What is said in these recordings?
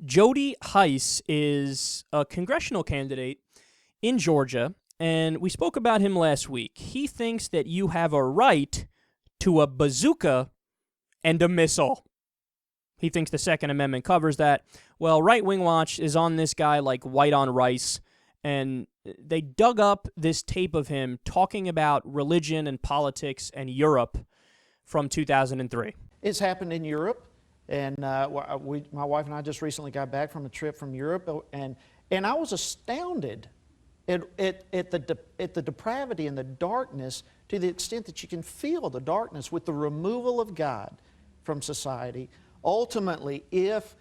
Jody Hice is a congressional candidate in Georgia, and we spoke about him last week. He thinks that you have a right to a bazooka and a missile. He thinks the Second Amendment covers that. Well, Right Wing Watch is on this guy like white on rice, and they dug up this tape of him talking about religion and politics and Europe from 2003. It's happened in Europe, and my wife and I just recently got back from a trip from Europe, and I was astounded at the depravity and the darkness, to the extent that you can feel the darkness with the removal of God from society. Ultimately, if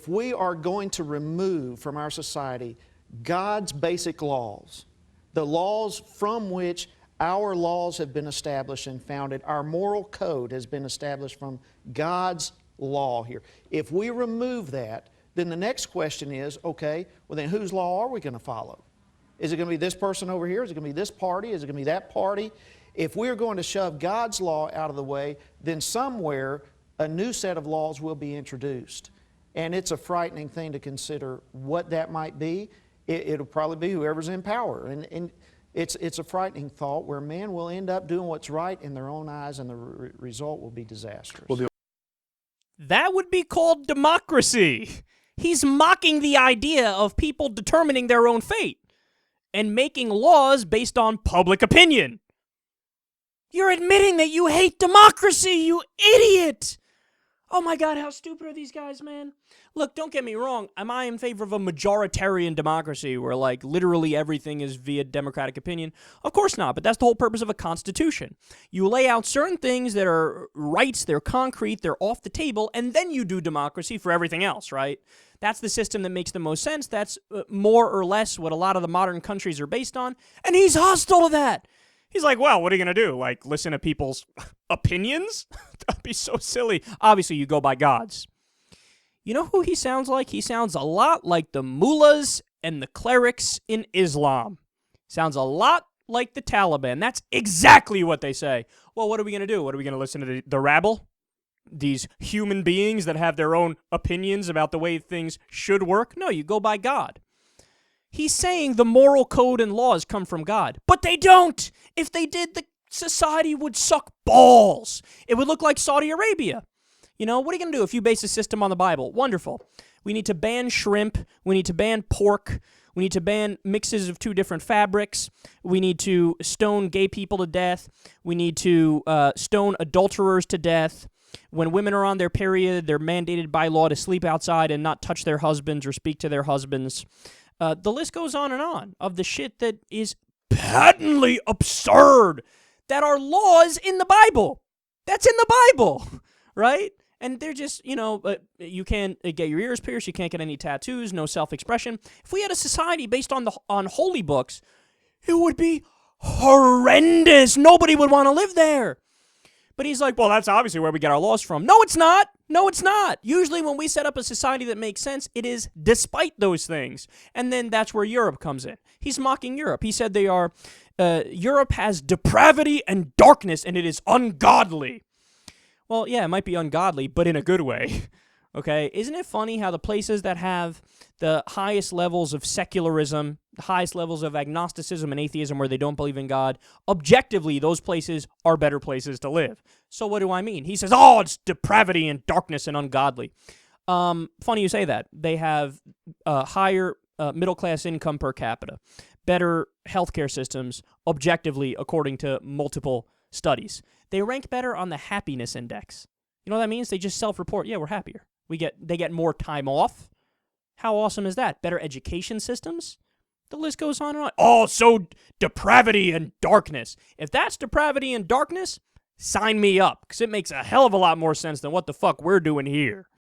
we are going to remove from our society God's basic laws, the laws from which our laws have been established and founded, our moral code has been established from God's law here. If we remove that, then the next question is, okay, well then whose law are we going to follow? Is it going to be this person over here? Is it going to be this party? Is it going to be that party? If we're going to shove God's law out of the way, then somewhere a new set of laws will be introduced. And it's a frightening thing to consider what that might be. It'll probably be whoever's in power. And it's a frightening thought where man will end up doing what's right in their own eyes, and the result will be disastrous. That would be called democracy. He's mocking the idea of people determining their own fate and making laws based on public opinion. You're admitting that you hate democracy, you idiot! Oh my God, how stupid are these guys, man? Look, don't get me wrong. Am I in favor of a majoritarian democracy where, like, literally everything is via democratic opinion? Of course not, but that's the whole purpose of a constitution. You lay out certain things that are rights, they're concrete, they're off the table, and then you do democracy for everything else, right? That's the system that makes the most sense. That's more or less what a lot of the modern countries are based on, and he's hostile to that. He's like, well, what are you going to do? Like, listen to people's opinions? That'd be so silly. Obviously, you go by God's. You know who he sounds like? He sounds a lot like the mullahs and the clerics in Islam. Sounds a lot like the Taliban. That's exactly what they say. Well, what are we going to do? What are we going to listen to the rabble? These human beings that have their own opinions about the way things should work? No, you go by God. He's saying the moral code and laws come from God, but they don't. If they did, the society would suck balls. It would look like Saudi Arabia. You know, what are you going to do if you base a system on the Bible? Wonderful. We need to ban shrimp. We need to ban pork. We need to ban mixes of two different fabrics. We need to stone gay people to death. We need to stone adulterers to death. When women are on their period, they're mandated by law to sleep outside and not touch their husbands or speak to their husbands. The list goes on and on of the shit that is patently absurd that are laws in the Bible. That's in the Bible, right? And they're just, you can't get your ears pierced, you can't get any tattoos, no self-expression. If we had a society based on holy books, it would be horrendous. Nobody would want to live there. But he's like, well, that's obviously where we get our laws from. No, it's not. No, it's not. Usually when we set up a society that makes sense, it is despite those things. And then that's where Europe comes in. He's mocking Europe. He said Europe has depravity and darkness, and it is ungodly. Well, yeah, it might be ungodly, but in a good way. Okay? Isn't it funny how the places that have the highest levels of secularism, the highest levels of agnosticism and atheism where they don't believe in God, objectively, those places are better places to live. So what do I mean? He says, oh, it's depravity and darkness and ungodly. Funny you say that. They have higher middle-class income per capita, better healthcare systems, objectively, according to multiple studies. They rank better on the happiness index. You know what that means? They just self-report, yeah, we're happier. They get more time off. How awesome is that? Better education systems? The list goes on and on. Oh, so depravity and darkness. If that's depravity and darkness, sign me up, because it makes a hell of a lot more sense than what the fuck we're doing here.